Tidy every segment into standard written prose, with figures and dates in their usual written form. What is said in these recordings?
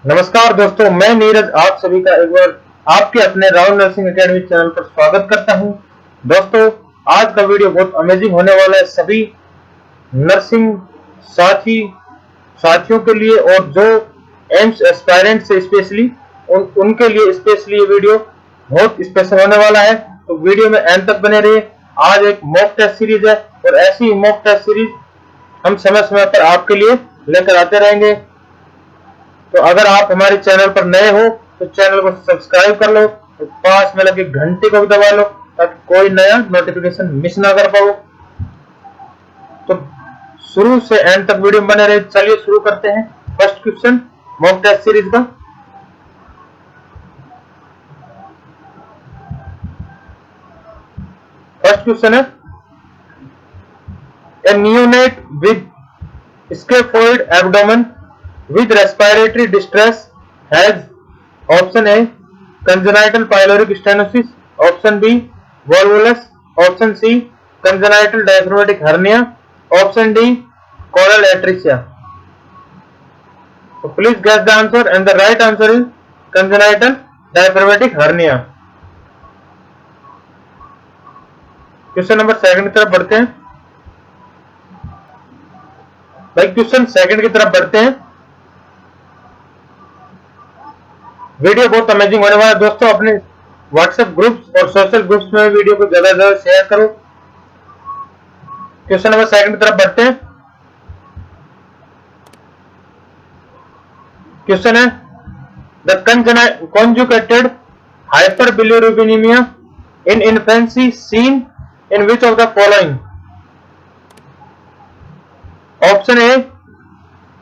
नमस्कार दोस्तों, मैं नीरज आप सभी का एक बार आपके अपने राहुल नर्सिंग एकेडमी चैनल पर स्वागत करता हूं। दोस्तों, आज का वीडियो बहुत अमेजिंग होने वाला है सभी नर्सिंग साथियों के लिए, और जो एम्स एस्पायरेंट्स से स्पेशली उनके लिए स्पेशली ये वीडियो बहुत स्पेशल होने वाला है। तो वीडियो में एंड तक बने रहिए। आज एक मॉक टेस्ट सीरीज है और ऐसी मॉक टेस्ट सीरीज हम समय समय पर आपके लिए लेकर आते रहेंगे। तो अगर आप हमारे चैनल पर नए हो तो चैनल को सब्सक्राइब कर लो, तो पास में लगे घंटे को भी दबा लो ताकि कोई नया नोटिफिकेशन मिस ना कर पाओ। तो शुरू से एंड तक वीडियो में बने रहे। चलिए शुरू करते हैं first question mock test series का। फर्स्ट क्वेश्चन है, a neonate with scaphoid abdomen with respiratory distress has option A congenital pyloric stenosis, option B volvulus, option C congenital diaphragmatic hernia, option D coronal atresia. So please guess the answer and the right answer is congenital diaphragmatic hernia. Question number second की तरफ बढ़ते हैं। भाई question second की तरफ बढ़ते हैं। Video बहुत अमेजिंग होने वाला है दोस्तों। अपने व्हाट्सएप ग्रुप्स और सोशल ग्रुप्स में वीडियो को ज्यादा से ज्यादा शेयर करो। क्वेश्चन नंबर सेकंड की तरफ बढ़ते हैं। क्वेश्चन है, the conjugated hyperbilirubinemia in infancy seen in which of the following? Option A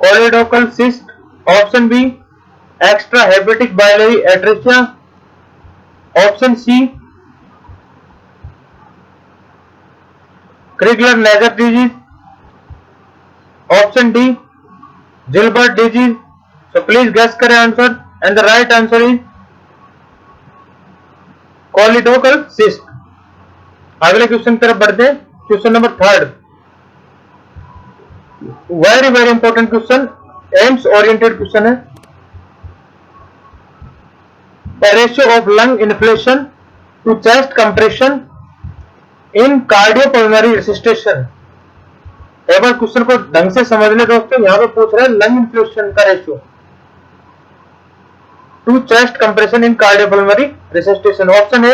choledochal cyst, option B extrahepatic biliary atresia, option C Crigler-Najjar disease, option D Gilbert disease. So please guess करें answer and the right answer is choledochal cyst. अगले question की तरफ बढ़ते हैं। Question number third, very important question, AIIMS oriented question है। The ratio of lung inflation to chest compression in cardiopulmonary resuscitation. एक बार question को ढंग से समझ ले दोस्तों। यहां पे पूछ रहे हैं लंग इन्फ्लेशन का ratio to chest compression in cardiopulmonary resuscitation. Option A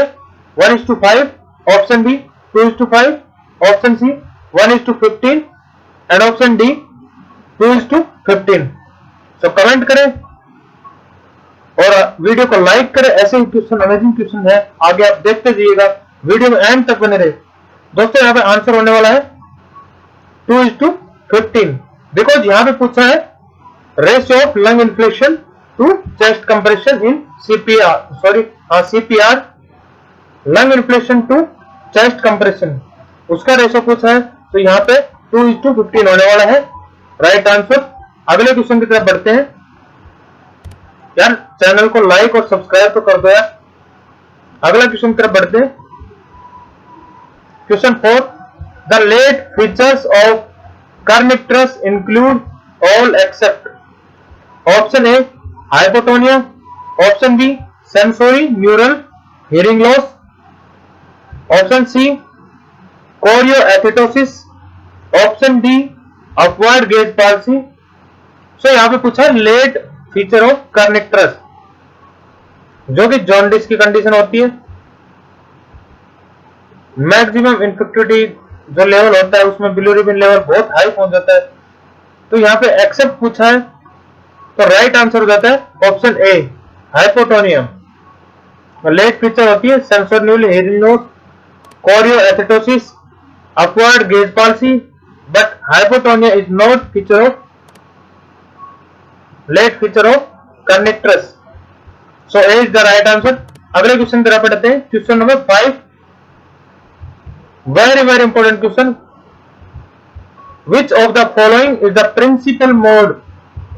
1:5, option B 2:5, option C 1:15 and option D 2:15। So comment करें और वीडियो को लाइक करें। ऐसे ही क्वेश्चन अमेजिंग क्वेश्चन है, आगे आप देखते जाइएगा। वीडियो में एंड तक बने रहे दोस्तों। यहाँ पे आंसर होने वाला है 2:15, बिकॉज यहाँ पे पूछा है ratio of lung inflation to chest compression in CPR lung inflation to chest compression, उसका रेशियो पूछा है। तो यहाँ पे 2:15 होने वाला है राइट आंसर। अगले क्वेश्चन की तरफ बढ़ते हैं। यार चैनल को लाइक और सब्सक्राइब तो कर दो यार। अगला क्वेश्चन की तरफ बढ़ते हैं। Question 4, the late features of kernicterus include all except. Option A hypotonia, option B sensory neural hearing loss, option C choreoathetosis, option D upward gaze palsy. So यहां पे पूछा है लेट फीचर ऑफ कर्निक्टरस, जो कि jaundice की condition होती है। Maximum infectivity जो लेवल होता है उसमें बिलिरुबिन लेवल बहुत हाई पहुंच जाता है। तो यहाँ पे एक्सेप्ट पूछा है, तो राइट आंसर हो जाता है option A hypotonia. Late feature होती है sensorineural hearing loss, choreoathetosis, upward gaze palsy, but hypotonia is not feature of late feature of kernicterus. So A is the right answer. अगले question की तरफ बढ़ते हैं। Question number 5, very important question. Which of the following is the principal mode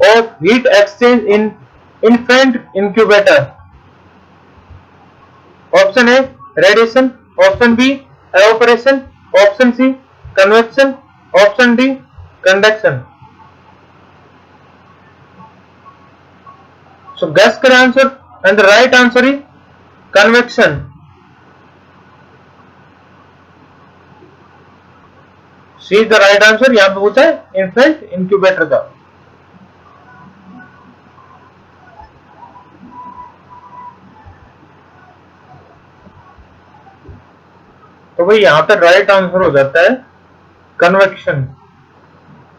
of heat exchange in infant incubator? Option A radiation, option B evaporation, option C convection, option D conduction. So guess करें answer, and the right answer is convection. C is the right answer. यहाँ पे पूछा है infant incubator का। तो भाई यहाँ पे राइट आंसर हो जाता है convection.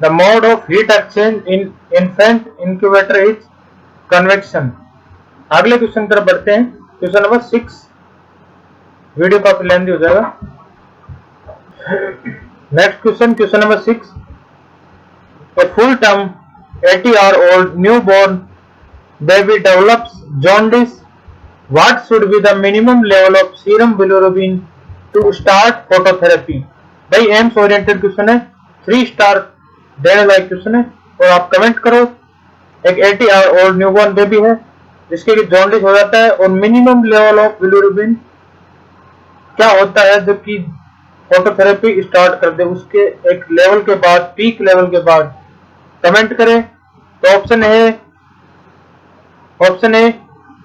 The mode of heat exchange in infant incubator is convection. अगले क्वेश्चन तरफ बढ़ते हैं, क्वेश्चन नंबर 6। वीडियो काफी लेंथी हो जाएगा। Next question, question number 6। A full term 80-hour-old newborn baby develops jaundice. What should be the minimum level of serum bilirubin to start phototherapy? भाई AIIMS oriented question है, 3 star देने लायक question है। और आप कमेंट करो, एक 80-hour-old न्यूबॉर्न बेबी है जिसके लिए जॉन्डिस हो जाता है, और मिनिमम लेवल ऑफ बिलिरुबिन क्या होता है जबकि फोटोथेरेपी स्टार्ट कर दे, उसके एक लेवल के बाद, पीक लेवल के बाद। कमेंट करें। तो option A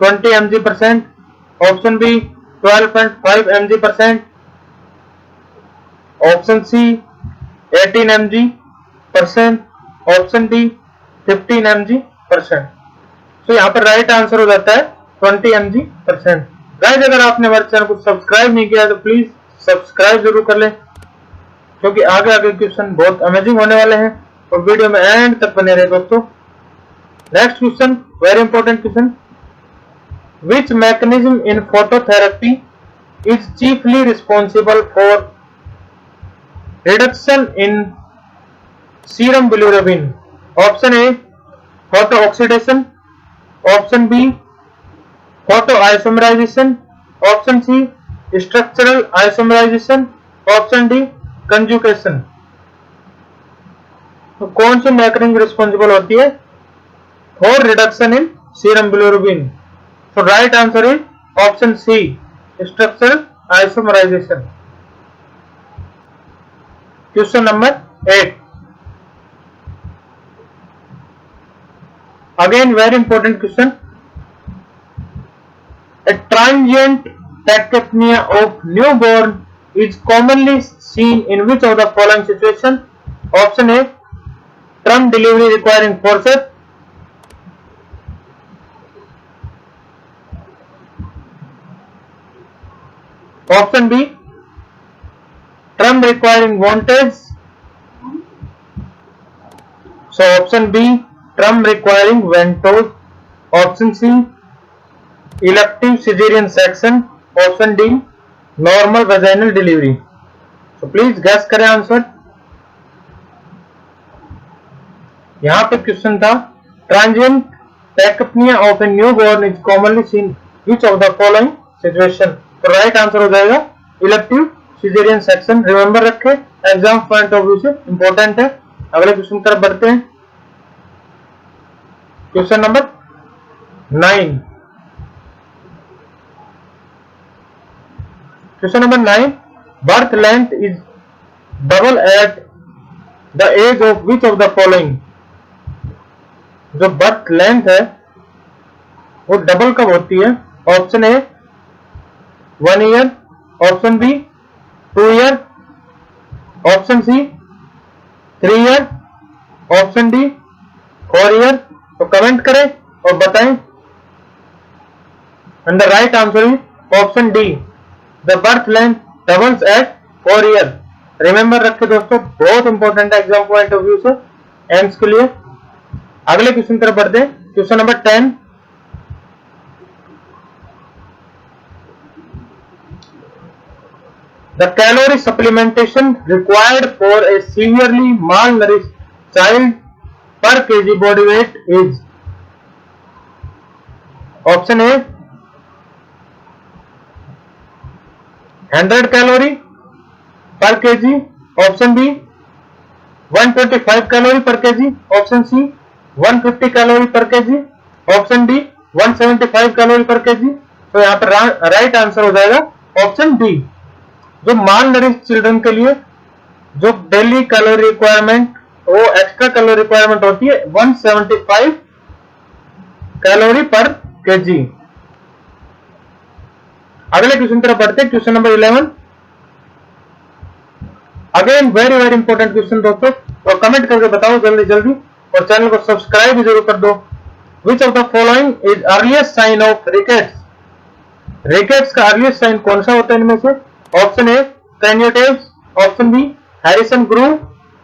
20 mg%, option B 12.5 mg%, option C 18 mg%, option D 15 mg%। तो यहाँ पर राइट आंसर हो जाता है 20 mg%। गाइस अगर आपने हमारे चैनल को सब्सक्राइब नहीं किया तो प्लीज सब्सक्राइब जरूर कर लें, क्योंकि आगे आगे क्वेश्चन बहुत अमेजिंग होने वाले हैं। और वीडियो में एंड तक बने रहे दोस्तों। Next question, very important question. Which mechanism in phototherapy is chiefly responsible for reduction in serum bilirubin? Option A photo oxidation, option B photo isomerisation, option C structural isomerisation, option D conjugation. तो कौन सी mechanism responsible होती है for reduction in serum bilirubin? तो right answer is option C, structural isomerisation. Question number 8। Again very important question. A transient tachypnea of newborn is commonly seen in which of the following situation? Option A, term delivery requiring forceps. Option B, term requiring vontage. So option B, term requiring ventouse. Option C, elective caesarean section, option D normal vaginal delivery. तो please guess करें answer. यहां पे question था transient tachypnea of a newborn is commonly seen which of the following situation? तो right answer हो जाएगा elective caesarean section. Remember रखें, exam point of view से इंपॉर्टेंट है। अगले क्वेश्चन तरफ बढ़ते हैं, question number 9। Question number 9. Birth length is double at the age of which of the following? जो बर्थ लेंथ है वो डबल कब होती है? Option A 1 year, option B 2 year, option C 3 year, option D 4 year. तो comment करें और बताएं। And the right answer is option D, The birth length doubles at 4 year। Remember रखें दोस्तों, बहुत इंपॉर्टेंट है एग्जाम पॉइंट ऑफ व्यू से एम्स के लिए। अगले क्वेश्चन तरफ बढ़ते हैं, question number 10। The calorie supplementation required for a severely malnourished child per kg body weight is? Option A 100 calorie पर केजी, ऑप्शन बी 125 कैलोरी पर केजी, ऑप्शन सी 150 कैलोरी पर केजी, ऑप्शन डी 175 कैलोरी पर KG. तो यहाँ पर right answer हो जाएगा option D. जो माल नरिश चिल्ड्रन के लिए जो डेली कैलोरी रिक्वायरमेंट, वो एक्स्ट्रा कैलोरी रिक्वायरमेंट होती है 175 कैलोरी पर केजी। अगले क्वेश्चन तरफ बढ़ते हैं, question number 11। Again very important question दोस्तों, और कमेंट करके बताओ जल्दी जल्दी, और चैनल को सब्सक्राइब भी जरूर कर दो। Which of the following is earliest sign of rickets? Rickets का अर्लीस्ट साइन कौन सा होता है इनमें से? Option A craniotabes, option B Harrison groove,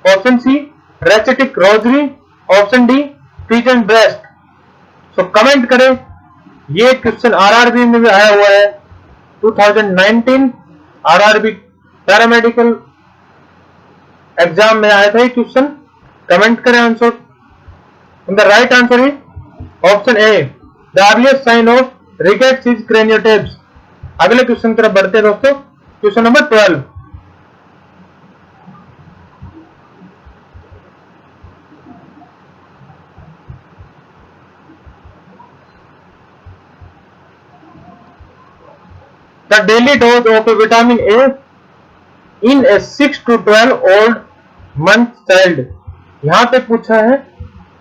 option C rachitic rosary, option D pigeon breast. So comment करें। ये क्वेश्चन आरआरबी में भी आया हुआ है, 2019 आरआरबी पैरामेडिकल एग्जाम में आया था ये क्वेश्चन। कमेंट करें answer. The right answer is option A, the earliest sign of rickets is craniotabes. अगले क्वेश्चन की तरफ बढ़ते हैं दोस्तों, question number 12। The daily dose of a vitamin A in a 6 to 12 old month child। यहां पे पूछा है,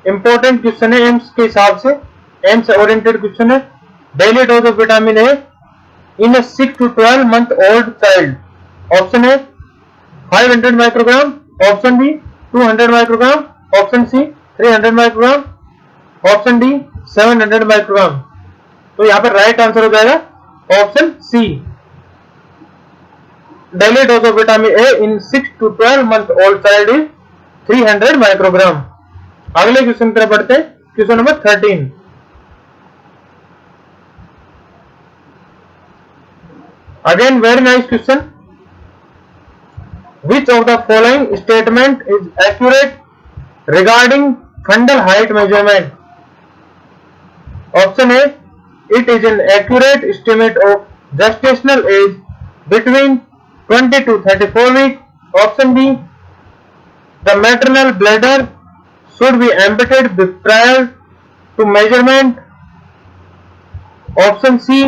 इंपॉर्टेंट क्वेश्चन है एम्स के हिसाब से, एम्स ओरिएंटेड क्वेश्चन है। Daily dose of vitamin A in a 6 to 12 month old child। Option A 500 microgram, option B 200 microgram, option C 300 microgram, option D 700 microgram. तो यहाँ पर राइट आंसर हो जाएगा option C, daily dose of vitamin A in 6 to 12 month old child is 300 microgram. अगले question की तरफ बढ़ते हैं, question number 13। Again very nice question. Which of the following statement is accurate regarding fundal height measurement? Option A, it is an accurate estimate of gestational age between 20 to 34 weeks. Option B, the maternal bladder should be emptied prior to measurement. Option C,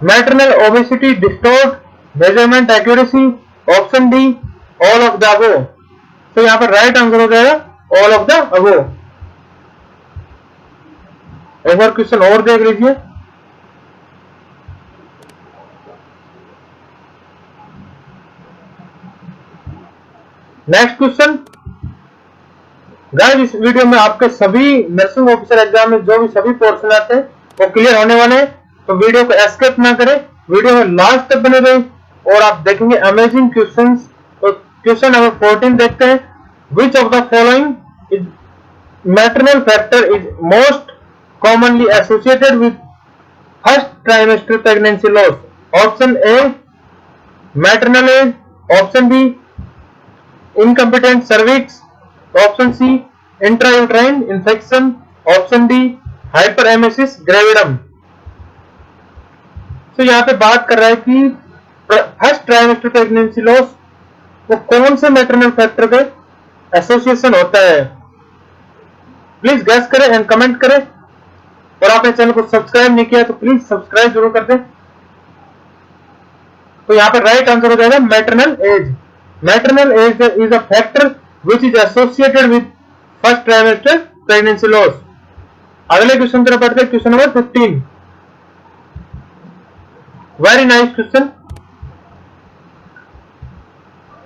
maternal obesity distort measurement accuracy. Option D, all of the above। तो यहाँ पर right answer हो जाएगा all of the above. एक बार question और देख लीजिए। Next question. गाइस इस वीडियो में आपके सभी नर्सिंग ऑफिसर एग्जाम में जो भी सभी पोर्शन आते हैं वो क्लियर होने वाले हैं, तो वीडियो को एस्केप ना करें, वीडियो में लास्ट तक बने रहें और आप देखेंगे अमेजिंग क्वेश्चंस। तो क्वेश्चन नंबर 14 देखते हैं। Which of the following is maternal factor is most commonly associated with first trimester pregnancy loss? Option A, maternal age, option B, incompetent cervix, option C, intrauterine infection, option D, hyperemesis gravidum। तो यहाँ पे बात कर रहा है कि first trimester pregnancy loss वो कौन से मैटरनल फैक्टर का एसोसिएशन होता है? प्लीज गैस करें एंड कमेंट करें, और आपने चैनल को सब्सक्राइब नहीं किया तो प्लीज सब्सक्राइब जरूर कर दें। तो यहाँ पर राइट आंसर हो जाएगा maternal age. Maternal age is a factor which is associated with first trimester pregnancy loss. अगले क्वेश्चन तरफ बढ़ते हैं, question number 15। Very nice question.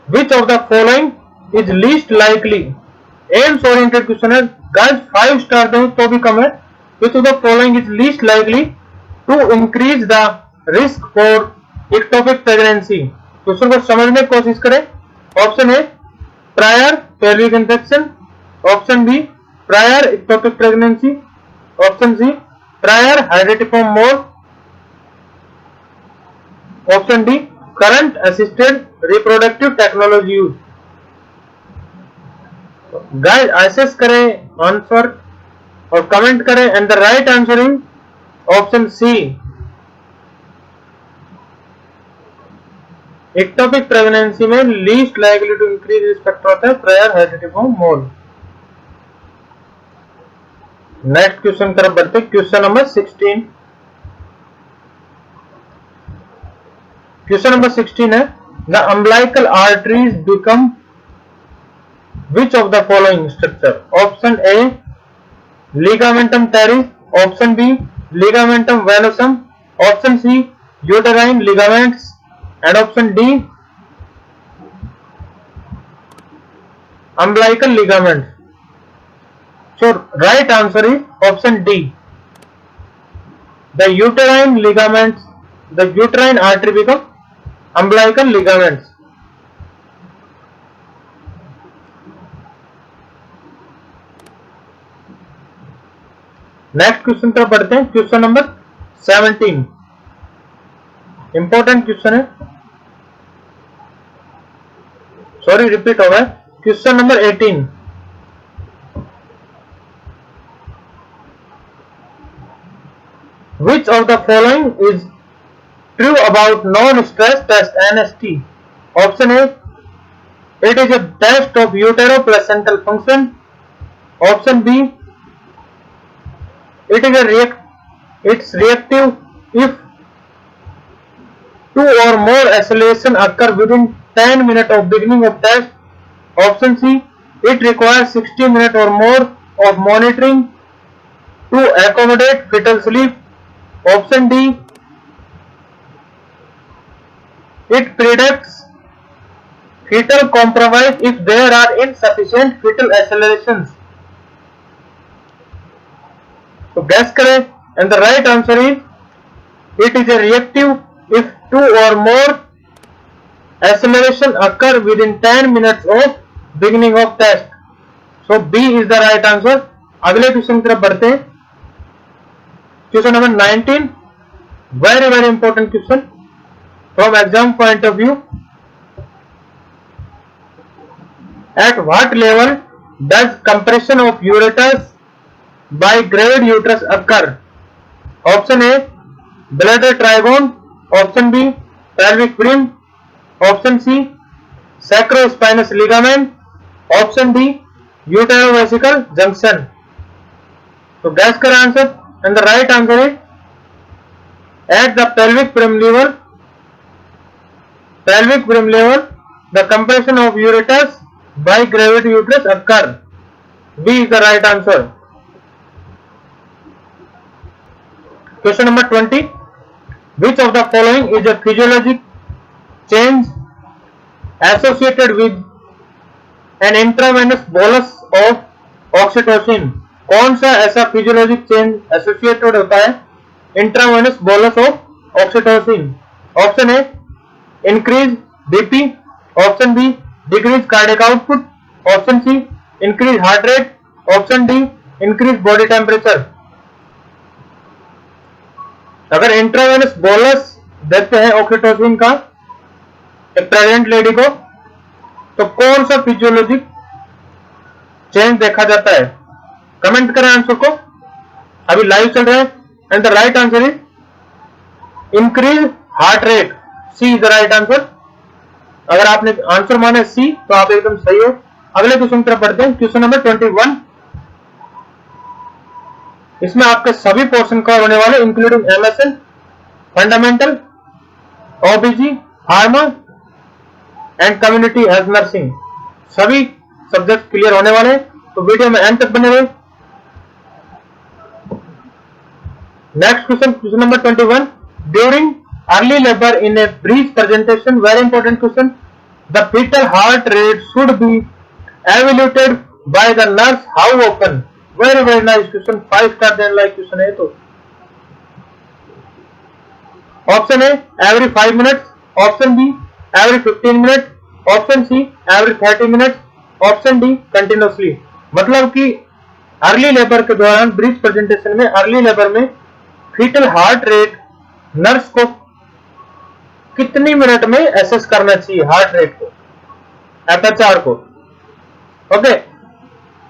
Which of the following is least likely? AIIMS oriented question है guys, 5 star दें तो भी कम है। Which of the following is least likely to increase the risk for ectopic pregnancy? Question को समझने की कोशिश करें। ऑप्शन ए, prior pelvic infection, option B, prior ectopic pregnancy, option C, prior hydatidiform mole, option D, current assisted reproductive technology use. Guys assess करें answer और comment करें, and the right answer is option C, ectopic pregnancy में least likely to increase risk factor होता है prior hydatidiform mole. Next question तरफ बढ़ते, question number 16। Question number 16 है, the umbilical arteries become Which of the following structure? Option A, ligamentum teres. Option B, ligamentum venosum. Option C, uterine ligaments. And option D, umbilical ligaments. So right answer is option D. The uterine ligaments, the uterine artery become umbilical ligaments. Next question तरफ बढ़ते हैं। Question number 17 important question है, sorry repeat हो गया। Question number 18, which of the following is true about non-stress test NST? Option A, it is a test of utero-placental function. Option B, it's reactive if 2 or more acceleration occur within 10 minutes of beginning of test. Option C, it requires 60 minutes or more of monitoring to accommodate fetal sleep. Option D, it predicts fetal compromise if there are insufficient fetal accelerations. तो gas करें, and the right answer is it is a reactive if 2 or more acceleration occur within 10 minutes of beginning of test. So B is the right answer. अगले question की तरफ बढ़ते हैं। Question number 19, very very important question from exam point of view. At what level does compression of ureters by gravid uterus occur? Option A, bladder trigone. Option B, pelvic brim. Option C, sacrospinous ligament. Option D, uterovesical junction. So guess कर answer, and the right answer is at the pelvic brim level. Pelvic brim level, the compression of ureters by gravid uterus occur. B is the right answer. Question number 20, which of the following is a physiologic change associated with an intravenous bolus of oxytocin? कौन सा ऐसा physiologic change associated होता है intravenous bolus of oxytocin? Option A, increase BP. Option B, decrease cardiac output. Option C, increase heart rate. Option D, increase body temperature. अगर intravenous bolus देते हैं oxytocin का एक प्रेग्नेंट लेडी को, तो कौन सा फिजियोलॉजिक चेंज देखा जाता है? कमेंट करें आंसर को, अभी लाइव चल रहा है। And the right answer is increase heart rate. C is the right answer. अगर आपने आंसर माना सी तो आप एकदम सही हो। अगले क्वेश्चन की तरफ बढ़ते हैं। क्वेश्चन नंबर 21, इसमें आपके सभी पोर्शन कवर होने वाले including MSN, fundamental, ओबीजी, pharma and community health nursing, सभी सब्जेक्ट क्लियर होने वाले हैं, तो वीडियो में एंड तक बने रहे। Next question, question number 21, during early labour in a breech presentation, very important question, the fetal heart rate should be evaluated by the nurse how often? Very very nice question, 5 star देने लायक question है। तो option A, every 5 minutes. Option B, every 15 minute. Option C, every 30 minute. Option D, continuously. मतलब कि early labour के दौरान breech presentation में early labour में फीटल हार्ट रेट नर्स को कितनी मिनट में एसेस करना चाहिए, हार्ट रेट को, एफएचआर को। ओके,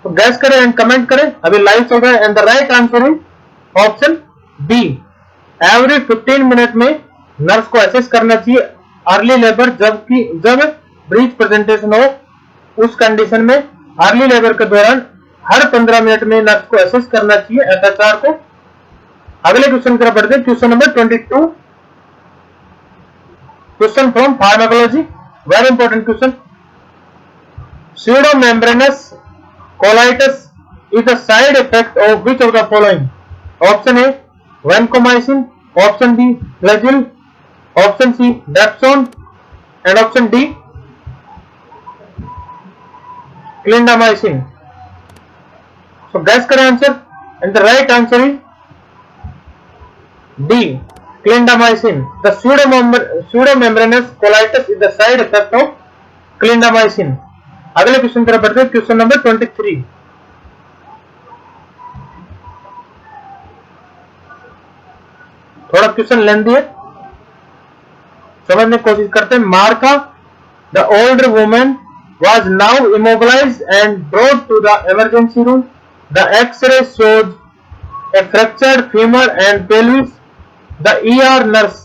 तो गैस करें एंड कमेंट करें, अभी लाइव चल रहा है। And the right answer is option B, every 15 minute में नर्स को एसेस करना चाहिए अर्ली लेबर, जब ब्रीच प्रेजेंटेशन हो उस कंडीशन में अर्ली लेबर के दौरान हर 15 मिनट में नर्स को एसेस करना चाहिए एफएचआर को। अगले क्वेश्चन की तरफ बढ़ते हैं। Question number 22, question from pharmacology, very important question. pseudomembranous colitis is the side effect of which of the following? Option A, vancomycin. Option B, flagyl. Option C, dapsone. And option D, clindamycin. So guess करें answer, and the right answer is D, clindamycin. The pseudomembranous colitis is the side effect of clindamycin. अगले question की तरफ बढ़ते हैं, question number 23. थोड़ा question lengthy है, समझने की कोशिश करते हैं. Martha, the older woman, was now immobilized and brought to the emergency room. The X-ray shows a fractured femur and pelvis. The ER nurse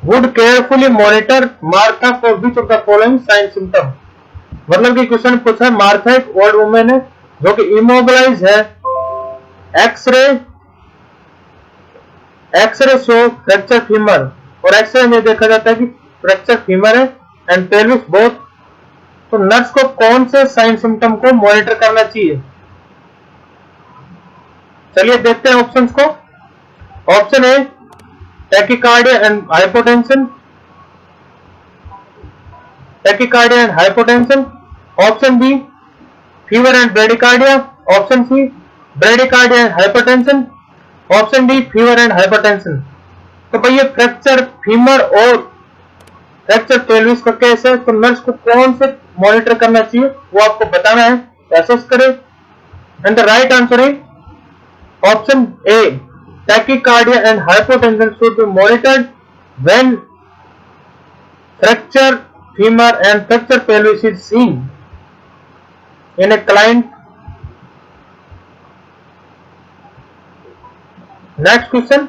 would carefully monitor Martha for which of the following sign symptom. मतलब कि question पूछा है, Martha एक old women है जो कि immobilise है. X ray show fracture femur, और एक्सरे में देखा जाता है कि फ्रैक्चर फीमर है एंड पेल्विस बोथ. तो नर्स को कौन से साइन सिम्टम को मॉनिटर करना चाहिए? चलिए देखते हैं ऑप्शंस को. Option A, tachycardia and hypotension. Tachycardia and hypotension. Option B, fever and bradycardia. Option C, bradycardia and hypotension. Option D, fever and hypotension. तो भाई ये फ्रैक्चर फीमर और फ्रैक्चर पेल्विस का केस है, तो नर्स को कौन से मॉनिटर करना चाहिए वो आपको बताना है. एसेस करें, and the right answer is option A, tachycardia and hypotension should be monitored when fracture femur and fracture pelvis is seen in a client. Next question,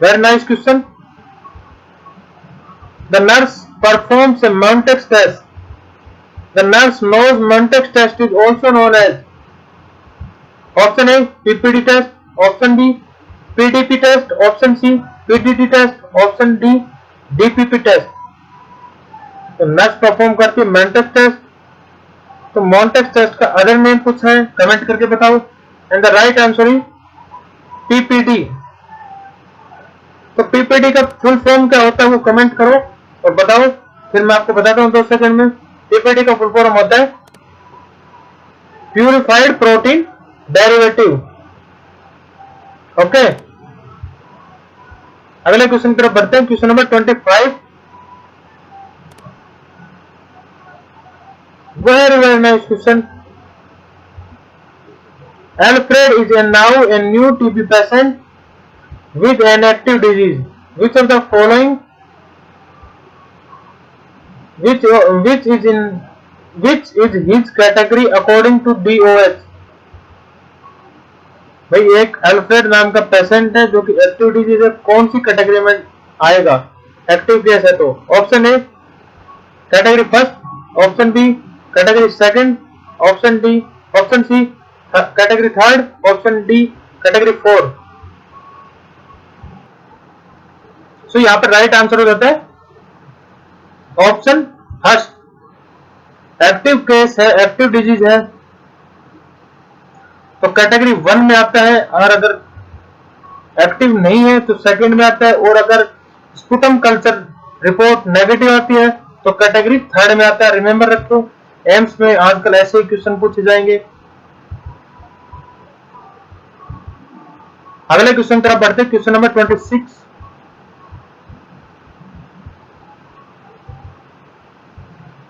very nice question. The nurse performs a Montex test. The nurse knows Montex test is also known as option A, PPD test. Option B, PDP test. Option C, PDT test. Option D, DPP test. तो nurse perform करती है Montex test. तो Montex test का other name पूछा है, comment करके बताओ. And the right answer is PPD. तो PPD का फुल फॉर्म क्या होता है वो कमेंट करो और बताओ, फिर मैं आपको बताता हूं 2 सेकंड में. PPD का फुल फॉर्म होता है प्यूरिफाइड प्रोटीन डेरिवेटिव. ओके, अगले क्वेश्चन की तरफ बढ़ते हैं. Question number 25. Very nice question. Alfred is now a new TB patient with an active disease. Which of the following which is his category according to DOH? भाई एक Alfred नाम का patient है जो कि एक्टिव डिजीज है, कौन सी category में आएगा? एक्टिव केस है तो option A, category first. Option B, category second. Option C, category third. Option D, category fourth. So यहां पर राइट आंसर हो जाता है ऑप्शन फर्स्ट. एक्टिव केस है, एक्टिव डिजीज है, तो कैटेगरी 1 में आता है, और अगर एक्टिव नहीं है तो सेकंड में आता है, और अगर स्पुटम कल्चर रिपोर्ट नेगेटिव आती है तो कैटेगरी थर्ड में आता है. रिमेंबर रखो, एम्स में आजकल ऐसे ही क्वेश्चन पूछे जाएंगे. अगले क्वेश्चन तरफ बढ़ते हैं. Question number 26.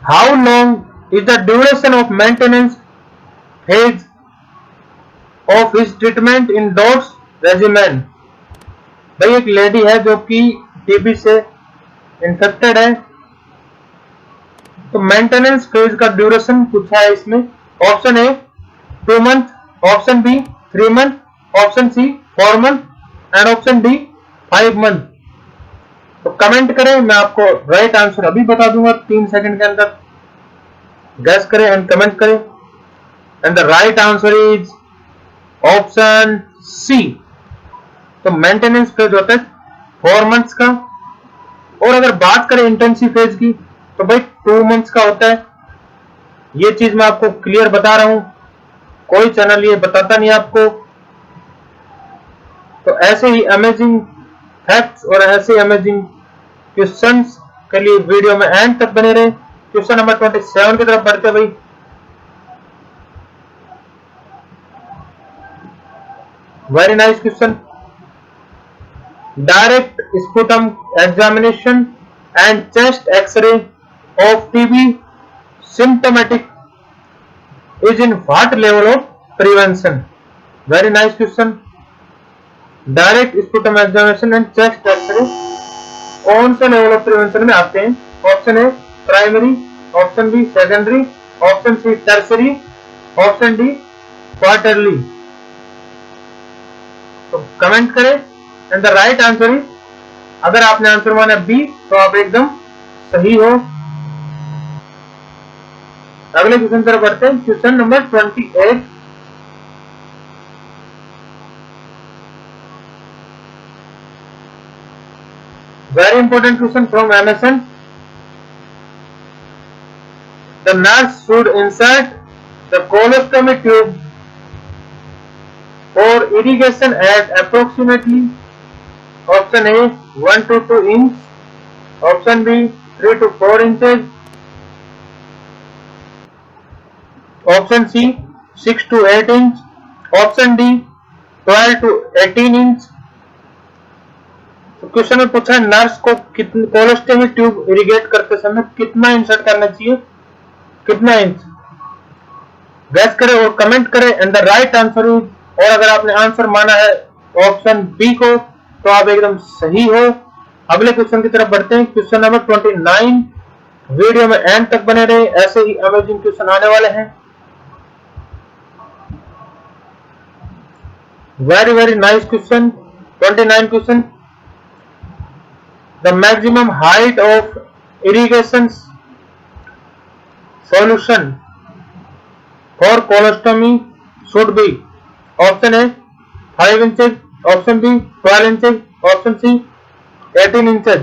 How long is the duration of maintenance phase of his treatment in dose regimen? भाई एक लेडी है जो कि टीबी से इन्फेक्टेड है, तो मेंटेनेंस फेज का ड्यूरेशन पूछा है इसमें. Option A 2 month. Option B 3 month. Option C 4 month and option D 5 month. तो कमेंट करें, मैं आपको राइट आंसर अभी बता दूंगा 3 सेकंड के अंदर. गैस करें एंड कमेंट करें. And the right answer is option C. तो मेंटेनेंस फेज होता है 4 मंथ्स का. और अगर बात करें इंटेंसिव फेज की तो भाई 2 मंथ्स का होता है। ये चीज मैं आपको क्लियर बता रहा हूं, कोई चैनल ये बताता नहीं आपको। तो ऐसे ही अमेजिंग फैक्ट्स और ऐसे अमेजिंग क्वेश्चंस के लिए वीडियो में एंड तक बने रहे। क्वेश्चन नंबर 27 की तरफ बढ़ते भाई। Very nice question. Direct sputum examination and chest x ray of TB symptomatic is in what level of prevention? Very nice question. Direct sputum examination and chest x ray कौन से लेवल ऑफ प्रिवेंशन में आते हैं? Option A primary, option B secondary, option C tertiary, option D quarterly. तो comment करें and the right answer is, अगर आपने answer माना बी तो आप एकदम सही हो। अगले क्वेश्चन तरफ बढ़ते हैं। Question number 28। Very important question from MSN. The nurse should insert the colostomy tube for irrigation at approximately option A 1 to 2 inch, option B 3 to 4 inches, option C 6 to 8 inch, option D 12 to 18 inch. तो question में पूछा है nurse को कितने colostomy tube irrigate करते समय कितना insert करना चाहिए, कितना इंच? गैस करें और कमेंट करें and the right answer is, और अगर आपने आंसर माना है ऑप्शन बी को तो आप एकदम सही हो। अगले क्वेश्चन की तरफ बढ़ते हैं। Question number 29। वीडियो में एंड तक बने रहे, ऐसे ही अमेजिंग क्वेश्चन आने वाले हैं। Very nice question. 29 question. The maximum height of irrigation solution for colostomy should be, option A 5 inches, option B 12 inches, option C 18 inches,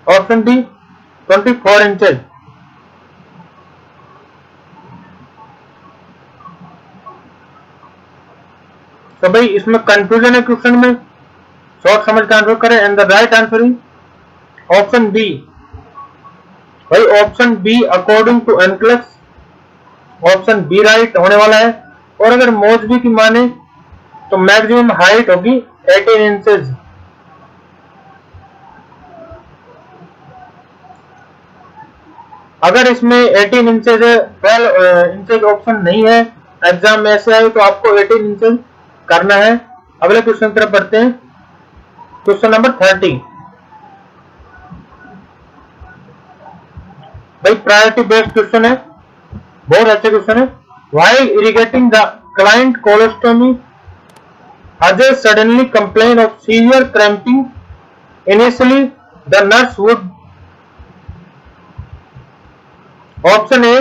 option D 24 inches. तो भाई इसमें कंफ्यूजन है क्वेश्चन में, शॉर्ट समझ का आंसर करें and the right answer is option B. भाई option B according to NCLEX option B right होने वाला है। और अगर मौजवी की माने तो मैक्सिमम हाइट होगी 18 इंचेज। अगर इसमें 18 इंचेज है, 12 इंचेज ऑप्शन नहीं है, एग्जाम में ऐसे आए तो आपको 18 इंचेज करना है। अगले क्वेश्चन तरफ बढ़ते हैं। Question number 30। भाई प्रायोरिटी बेस्ड क्वेश्चन है, बहुत अच्छे क्वेश्चन है। While irrigating the client colostomy Ajay suddenly complained of severe cramping. Initially, the nurse would option A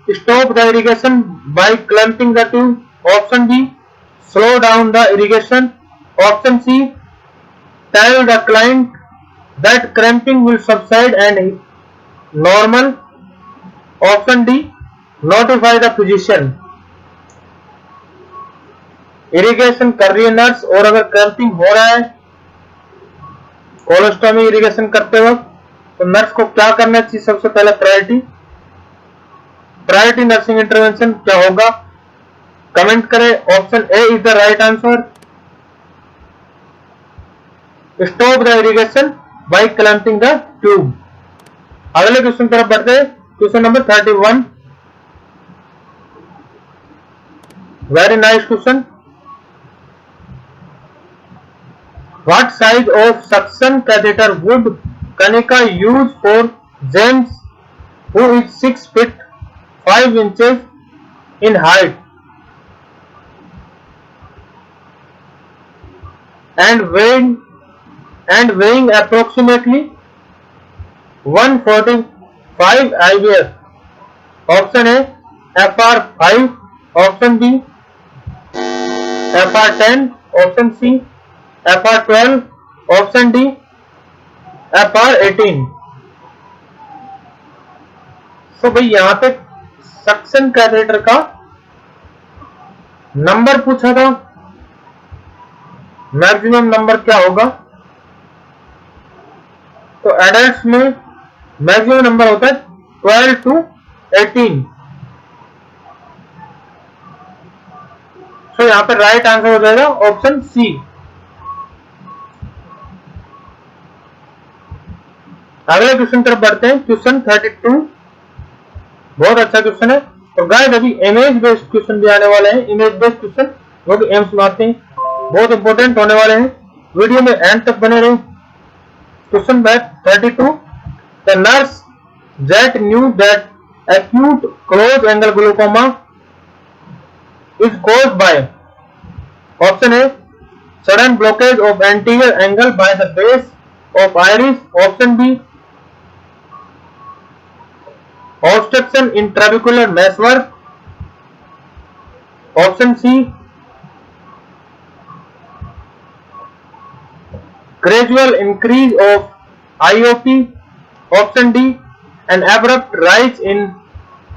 stop the irrigation by clamping the tube. Option B slow down the irrigation. Option C tell the client that cramping will subside and normal. Option D notify the physician. Irrigation कर रही है nurse और अगर cramping हो रहा है colostomy irrigation करते वक्त, तो नर्स को क्या करना चाहिए? सबसे पहले प्रायोरिटी नर्सिंग इंटरवेंशन क्या होगा? कमेंट करें। Option A is the right answer, stop the irrigation by clamping the tube. अगले क्वेश्चन तरफ बढ़ते हैं। Question number 31। Very nice question. What size of suction catheter would Kanika use for James, who is 6 feet 5 inches in height and weighing approximately 145 IBS? Option A FR5, option B FR10, option C FR12, option D FR18। तो भाई यहां पे suction catheter का number पूछा था, maximum number क्या होगा? तो एडल्ट्स में मैक्सिमम नंबर होता है 12 to 18। तो यहां पे राइट आंसर हो जाएगा ऑप्शन सी। अगले क्वेश्चन तरफ बढ़ते हैं, क्वेश्चन 32। बहुत अच्छा क्वेश्चन है। तो गाइस अभी इमेज बेस्ड क्वेश्चन भी आने वाले हैं, इमेज बेस्ड क्वेश्चन जो कि एम्स में आते हैं, बहुत इंपॉर्टेंट होने वाले हैं। वीडियो में एंड तक बने रहे। Question back 32। The nurse that knew that acute close angle glaucoma is caused by option A sudden blockage of anterior angle by the base of iris, option B obstruction in trabecular meshwork, option C gradual increase of IOP, option D an abrupt rise in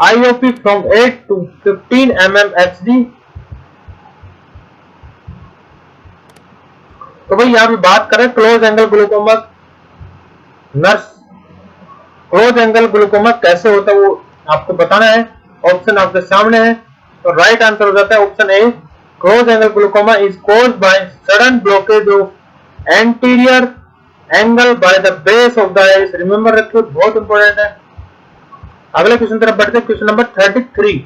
IOP from 8 to 15 mm HD। तो भाई यहां पे बात करें close angle glaucoma, nurse close angle glaucoma कैसे होता है वो आपको बताना है। ऑप्शन आपके सामने है, तो राइट आंसर हो जाता है option A. Close angle glaucoma is caused by sudden blockage of anterior angle by the base of the iris. Remember रखिए, बहुत इंपॉर्टेंट है। अगले क्वेश्चन तरफ बढ़ते हैं, question number 33।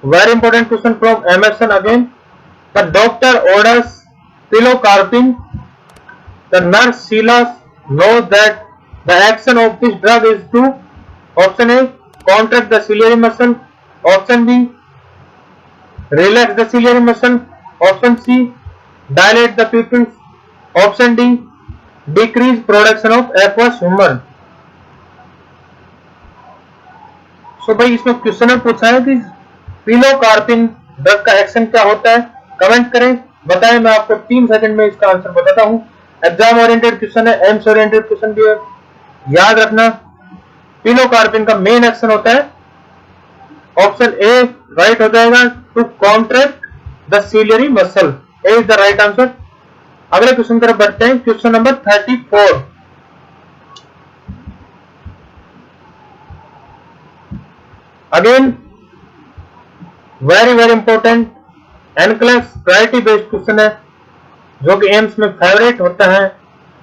Very important question from Emerson again. The doctor orders pilocarpine. The nurse Sheila knows that the action of this drug is to option A contract the ciliary muscle, option B relax the ciliary muscle, option C dilate the pupils, option D decrease production of aqueous humor। सो भाई इसमें question में पूछा है कि pilocarpine drug का action क्या होता है। कमेंट करें, बताएं, मैं आपको 3 सेकंड में इसका आंसर बताता हूं। एग्जाम ओरिएंटेड क्वेश्चन है, एम्स ओरिएंटेड क्वेश्चन भी है, याद रखना। पिलोकार्पिन का मेन एक्शन होता है, ऑप्शन ए राइट हो जाएगा, to contract the ciliary muscle, A is the right answer. अगले क्वेश्चन तरफ बढ़ते हैं, question number 34। Again very important NCLEX priority based question है, जो कि एम्स में फेवरेट होता है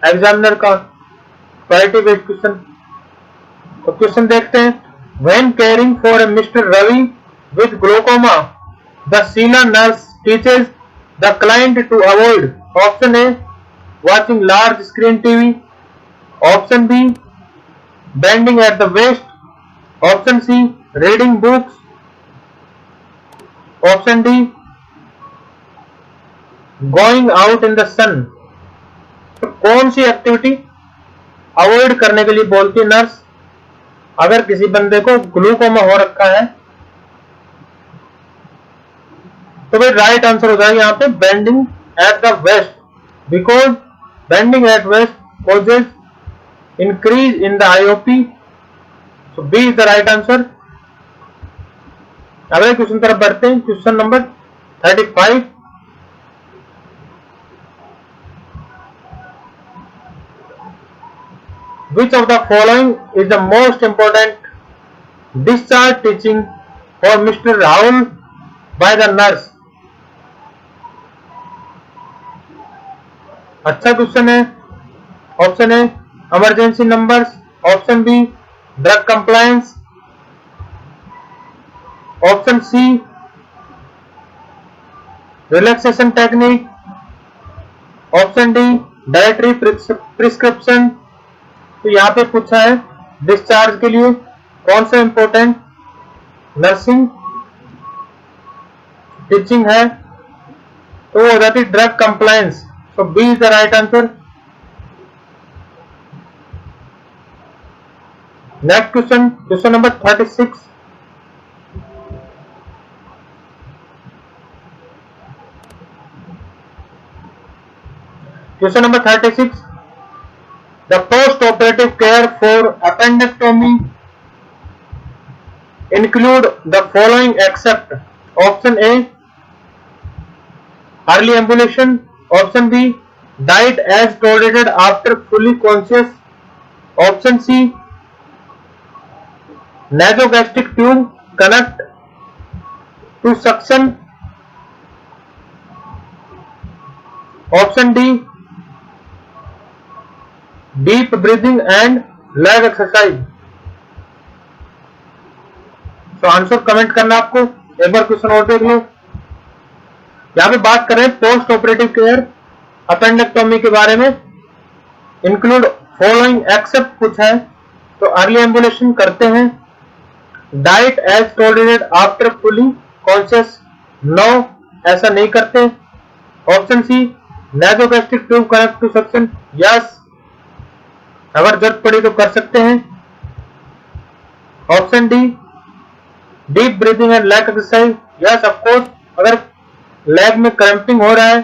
एग्जामिनर का प्रायोरिटी बेस्ड क्वेश्चन। तो क्वेश्चन देखते हैं। When caring for a mister Ravi with glaucoma the Sheela nurse teaches the client to avoid option A watching large screen TV, option B bending at the waist, option C reading books, option D going out in the sun. तो कौन सी activity avoid करने के लिए बोलती है nurse अगर किसी बंदे को ग्लूकोमा हो रखा है? तो भाई राइट आंसर हो जाएगा यहाँ पे bending at the waist, because bending at waist causes increase in the IOP. So B is the right answer. अगले क्वेश्चन तरफ बढ़ते हैं, question number 35। Which of the following is the most important discharge teaching for Mr. Rahul by the nurse? अच्छा question है। Option A emergency numbers, option B drug compliance, option C relaxation technique, option D dietary prescription. तो यहाँ पे पूछा है discharge के लिए कौन सा इंपॉर्टेंट नर्सिंग टीचिंग है, तो वो हो जाती है drug compliance. So B is the right answer. Next question, question number 36। Question number 36. The post-operative care for appendectomy include the following except option A, early ambulation, option B, diet as tolerated after fully conscious, option C, nasogastric tube connect to suction, option D, deep breathing and leg exercise. तो answer comment करना आपको। एक बार question और देख लो। यहाँ पे बात कर रहे हैं पोस्ट ऑपरेटिव केयर अपेंडेक्टोमी के बारे में। इंक्लूड फॉलोइंग एक्सेप्ट कुछ है तो अर्ली एम्बुलेशन करते हैं, diet as tolerated after fully conscious no ऐसा नहीं करते, option C nasogastric tube connect to suction yes अगर जरूरत पड़ी तो कर सकते हैं, option D deep breathing and leg exercise yes of course अगर लेग में क्रैम्पिंग हो रहा है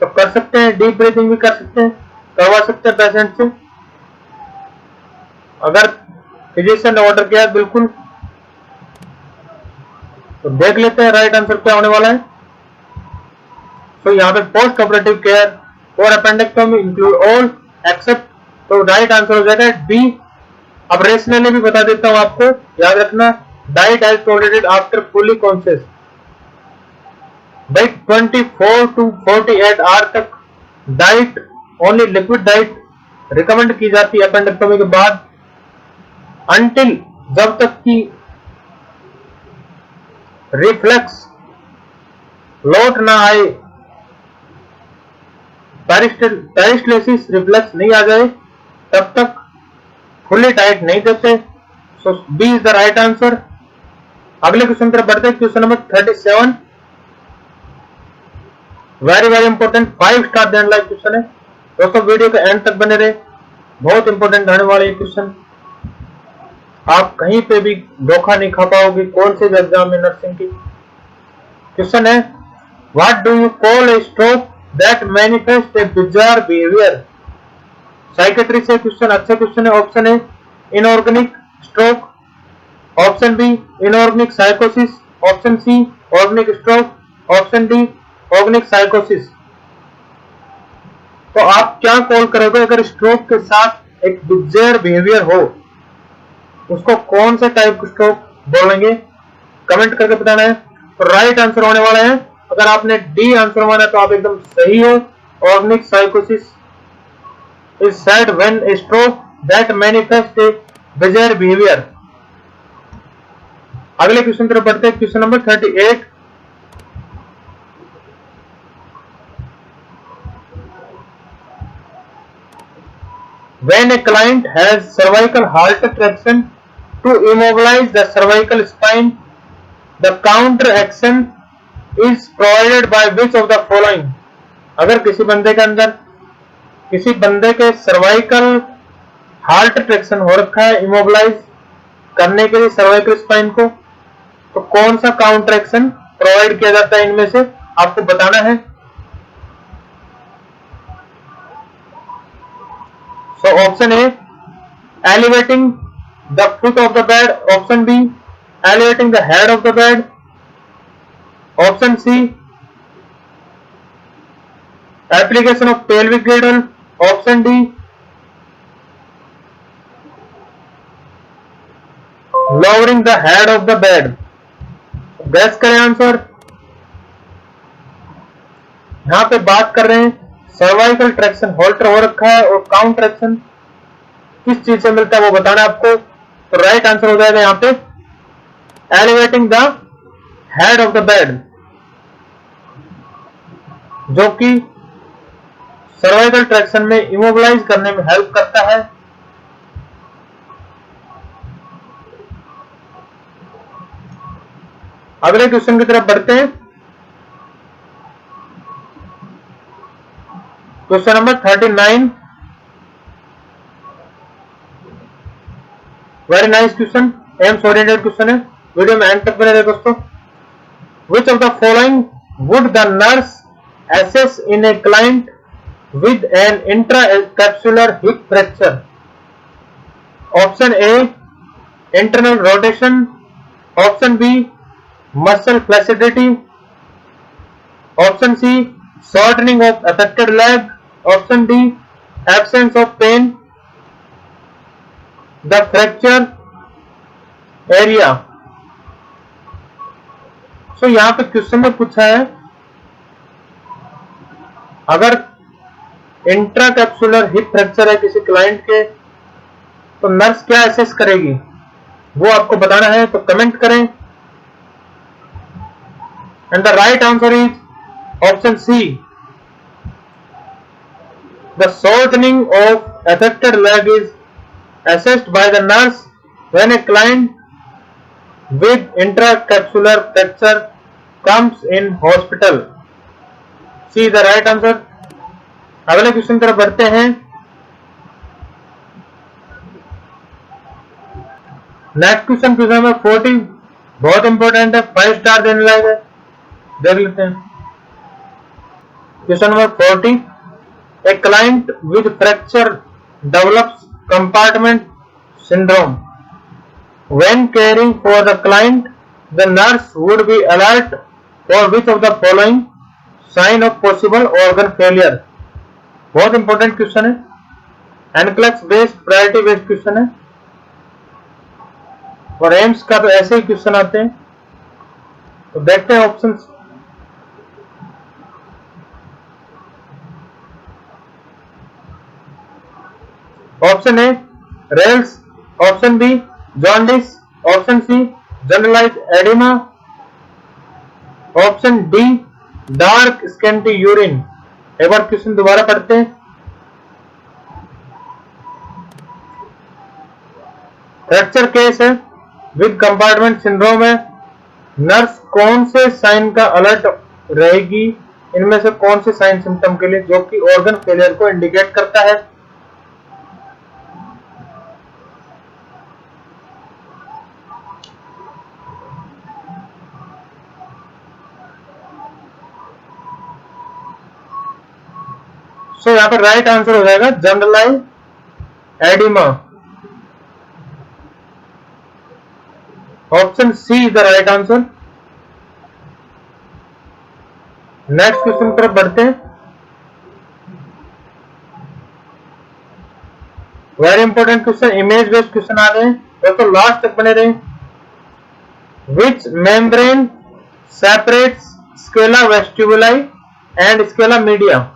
तो कर सकते हैं, डीप ब्रीथिंग भी कर सकते हैं, करवा सकते हैं पेशेंट से अगर फिजिशियन ने ऑर्डर किया बिल्कुल। तो देख लेते हैं राइट आंसर क्या होने वाला है। तो यहाँ पे post operative care for appendectomy include all accept, तो राइट आंसर हो जाएगा बी। अब रेशनली भी बता देता हूं आपको, याद रखना diet as tolerated after fully conscious, भाई 24 to 48 आवर तक diet only liquid diet recommend की जाती है अपेंडेक्टोमी के बाद, अंटिल जब तक की रिफ्लेक्स लौट ना आए, पेरिस्टलिसिस रिफ्लेक्स नहीं आ जाए तब तक फुली टाइट नहीं देते। So B is the right answer. अगले क्वेश्चन तरफ बढ़ते हैं। Question number 37 very very important 5 star देने वाला क्वेश्चन है दोस्तों, वीडियो के एंड तक बने रहे, बहुत इंपॉर्टेंट रहने वाला ये क्वेश्चन। आप कहीं पे भी धोखा नहीं खा पाओगे कौन से भी एग्जाम में नर्सिंग की। क्वेश्चन है what do you call A stroke that manifest A bizarre behaviour. Psychiatry से क्वेश्चन, अच्छा क्वेश्चन है। ऑप्शन ए inorganic stroke, option B inorganic साइकोसिस, option C organic stroke, option D organic साइकोसिस। तो आप क्या कॉल करोगे अगर स्ट्रोक के साथ एक बिजार बिहेवियर हो, उसको कौन सा टाइप का स्ट्रोक बोलेंगे, कमेंट करके बताना है। तो राइट आंसर होने वाला है, अगर आपने डी आंसर माना तो आप एकदम सही हो। ऑर्गेनिक साइकोसिस is said when a stroke that manifests a bizarre behavior। अगले क्वेश्चन तरफ बढ़ते हैं। Question number 38 when a client has cervical halter traction to immobilize the cervical spine, the counter action is provided by which of the following। अगर किसी बंदे के अंदर किसी बंदे के सर्वाइकल हार्ट ट्रैक्शन हो रखा है इमोबिलाइज करने के लिए सर्वाइकल स्पाइन को, तो कौन सा काउंटर एक्शन प्रोवाइड किया जाता है इनमें से आपको बताना है। So option A elevating the foot of the bed, option B elevating the head of the bed, option C application of pelvic girdle, option D lowering the head of the bed। Guess करें answer. यहां पे बात कर रहे हैं cervical traction Holter हो रखा है और काउंटर एक्शन किस चीज से मिलता है वो बताना है आपको। तो राइट आंसर हो जाएगा यहां पे elevating the head of the bed, जो कि सर्वाइकल ट्रैक्शन में इमोबिलाइज करने में हेल्प करता है। अगले क्वेश्चन की तरफ बढ़ते हैं। Question number 39 very nice question, AIIMS oriented question है, वीडियो में एंड तक बने रहे दोस्तों। विच of the following would the nurse assess in a client with an intracapsular hip fracture? Option A, internal rotation. Option B, muscle flaccidity. Option C, shortening of affected leg. Option D, absence of pain. The fracture area. So यहाँ पे question में पूछा है अगर intracapsular hip fracture है किसी client के तो नर्स क्या असेस करेगी वो आपको बताना है, तो कमेंट करें। And the right answer is option C, the shortening of affected leg is assessed by the nurse when a client with intracapsular fracture comes in hospital. See the right answer. अगले question तरफ बढ़ते हैं। Next question question number 40 बहुत important है, 5 star देने लायक है, देख लेते हैं। Question number 40, a client with fracture develops compartment syndrome. When caring for the client, the nurse would be alert for which of the following sign of possible organ failure? बहुत important question है, NCLEX based priority based question है और AIIMS का तो ऐसे ही question आते हैं। तो देखते हैं options. Option A rales, option B jaundice, option C generalize oedema, option D dark scanty urine. एक बार क्वेश्चन दोबारा पढ़ते हैं। फ्रैक्चर केस है, विद कंपार्टमेंट सिंड्रोम है, नर्स कौन से साइन का अलर्ट रहेगी इनमें से कौन से साइन सिम्टम के लिए जो कि ऑर्गन फेलियर को इंडिकेट करता है? सो यहाँ पर राइट आंसर हो जाएगा generalise oedema. Option C the right answer. Next question की तरफ बढ़ते हैं। Very important question, image based question आ गए तो लास्ट तक बने रहे। Which membrane separates scala vestibuli and scala media?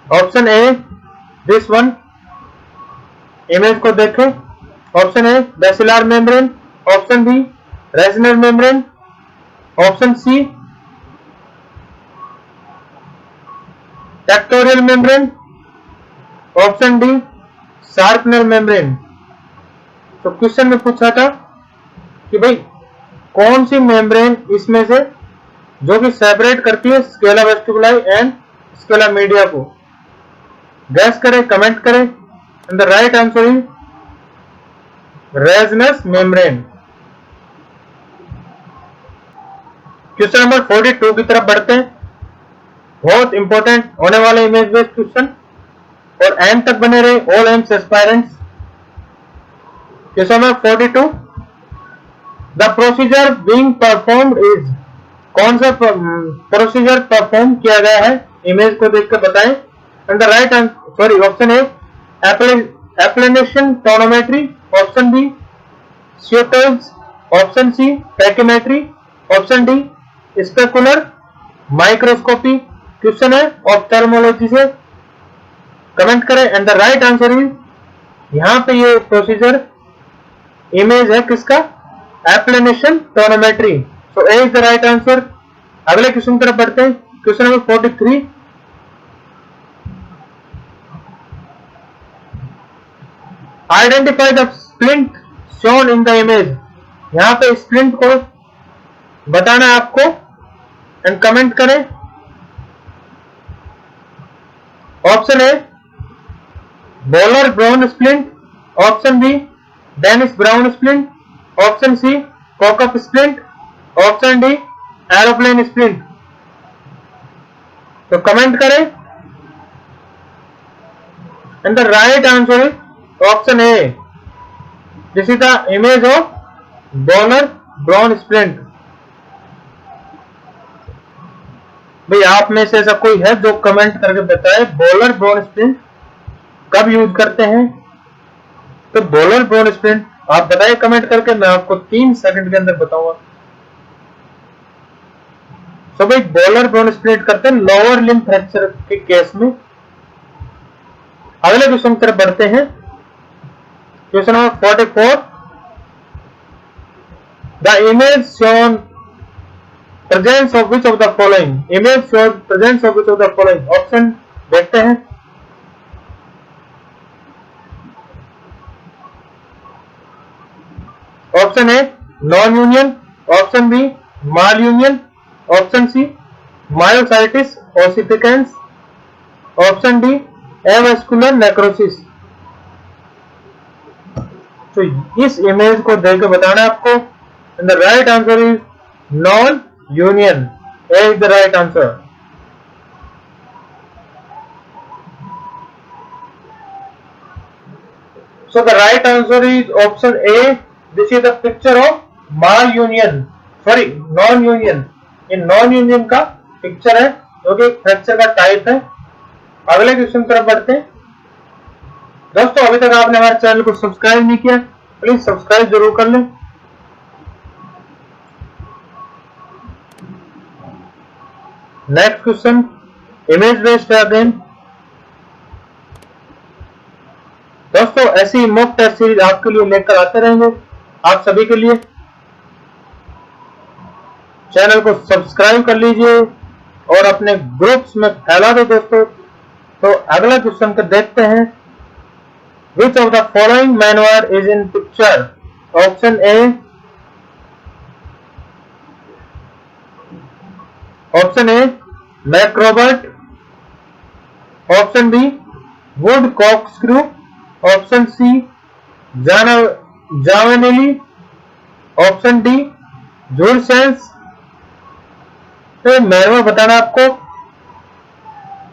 Option A this one, image को देखें। Option A basilar membrane, option B Reissner membrane, option C tectorial membrane, option D Shrapnell membrane. तो question में पूछा था कि भाई कौन सी मेम्ब्रेन इसमें से जो कि सेपरेट करती है Scala vestibuli and scala media को, गैस करें, कमेंट करें। And the right answer is resinous membrane. Question number 42 की तरफ बढ़ते हैं। बहुत इंपॉर्टेंट होने वाले इमेज बेस्ड क्वेश्चन और एंड तक बने रहे all AIIMS aspirants. Question number 42, the procedure being performed is, कौन सा प्रोसीजर परफॉर्म किया गया है? इमेज को देखकर बताएं। And the right answer, sorry, option A applanation tonometry, option B sutures, option C pachymetry, option D specular microscopy. Question है ophthalmology से, कमेंट करें। And the right answer is, यहां पे ये प्रोसीजर इमेज है किसका? Applanation tonometry. So A is the right answer. अगले question की तरफ बढ़ते हैं। Question number 43, identify the splint shown in the image. यहां पे स्प्लिंट को बताना है आपको एंड कमेंट करें। Option A Bohler Braun splint, option B Denis Browne splint, option C cock up splint, option D aeroplane splint. तो कमेंट करें And the right answer is option A. This is the image of bowler Braun Sprint. भाई आप में से ऐसा कोई है जो कमेंट करके बताए बॉलर ब्रॉन स्प्रिंट कब यूज करते हैं? तो बॉलर ब्रॉन स्प्रिंट आप बताइए कमेंट करके, मैं आपको 3 सेकंड के अंदर बताऊंगा। तो भाई बॉलर ब्रॉन स्प्रिंट करते हैं लोअर लिम्ब फ्रैक्चर के केस में। अगले क्वेश्चन की तरफ बढ़ते हैं। Question number 44, the image shown presence of which of the following. Image shows presence of which of the following. Option देखते हैं। Option A non union, option B malunion, option C myositis ossificans, option D avascular necrosis. तो इस image को देख के बताना है आपको। And the right answer is non union. A is the right answer. So the right answer is option A. This is the picture of mall union, sorry non union. ये non union का picture है जो कि fracture का type है। अगले question तरफ बढ़ते हैं। दोस्तों अभी तक आपने हमारे चैनल को सब्सक्राइब नहीं किया, प्लीज सब्सक्राइब जरूर कर लें। नेक्स्ट क्वेश्चन इमेज बेस्ड है अगेन। दोस्तों ऐसी मॉक टेस्ट सीरीज आपके लिए लेकर आते रहेंगे आप सभी के लिए। चैनल को सब्सक्राइब कर लीजिए और अपने ग्रुप्स में फैला दो दोस्तों। तो अगला क्वेश्चन को देखते हैं। Which of the following manoeuvre is in picture. Option A, option A McRoberts, option B would corkscrew, option C Zavanelli, option D जूलसेंस। तो मैनवर बताना आपको,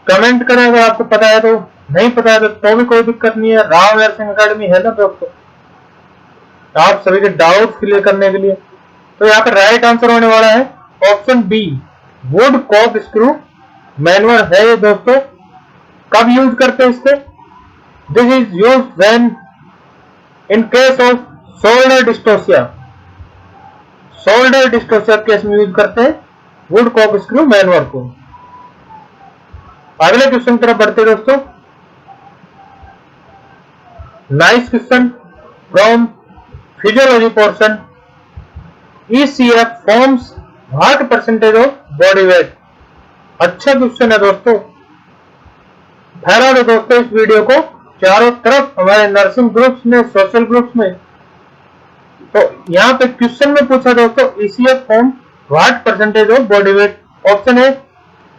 कमेंट करें अगर आपको पता है। तो नहीं पता है तो भी कोई दिक्कत नहीं है, राव नर्सिंग अकेडमी है ना दोस्तों, आप सभी के डाउट क्लियर करने के लिए। तो यहाँ पर राइट आंसर होने वाला है option B would corkscrew maneuver है ये दोस्तों। कब यूज करते हैं इसके? This is use when in case of shoulder dystocia. Shoulder dystocia case में यूज करते हैं वुड कॉर्कस्क्रू मैनवर को। अगले क्वेश्चन की तरफ बढ़ते दोस्तों। Nice question from physiology portion. ECF forms what percentage of body wait. अच्छा क्वेश्चन है दोस्तों, फैला दो दोस्तों इस वीडियो को चारों तरफ हमारे नर्सिंग ग्रुप्स में, सोशल ग्रुप्स में। तो यहाँ पे क्वेश्चन में पूछा दोस्तों ECF form what percentage of body weight. Option A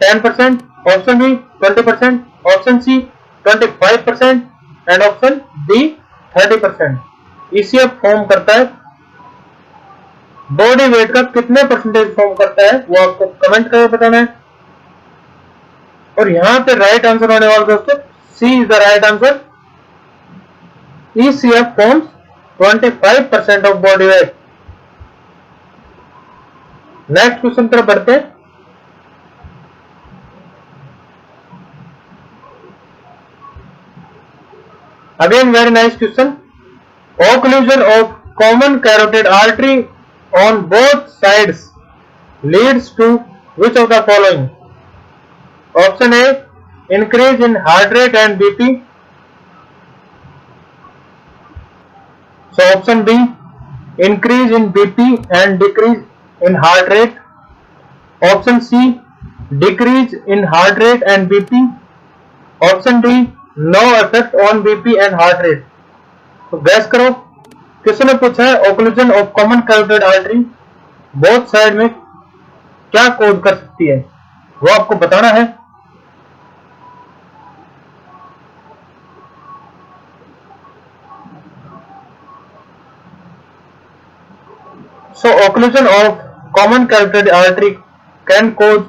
10%, option B 20%, option C 25% and option D 30%। ECF form करता है बॉडी वेट का कितने परसेंटेज फॉर्म करता है वो आपको कमेंट करके बताना है। और यहां पे राइट आंसर होने वाला दोस्तों C is the right answer. ECF forms 25% of body weight. Next question तरफ बढ़ते हैं। Again very nice question. Occlusion of common carotid artery on both sides leads to which of the following? Option A increase in heart rate and BP. So option B increase in BP and decrease in heart rate. Option C decrease in heart rate and BP. Option D no effect on BP and heart rate. तो gas करो। Question में पूछा है occlusion of common carotid artery both side में क्या cause कर सकती है, वो आपको बताना है। So occlusion of common carotid artery can cause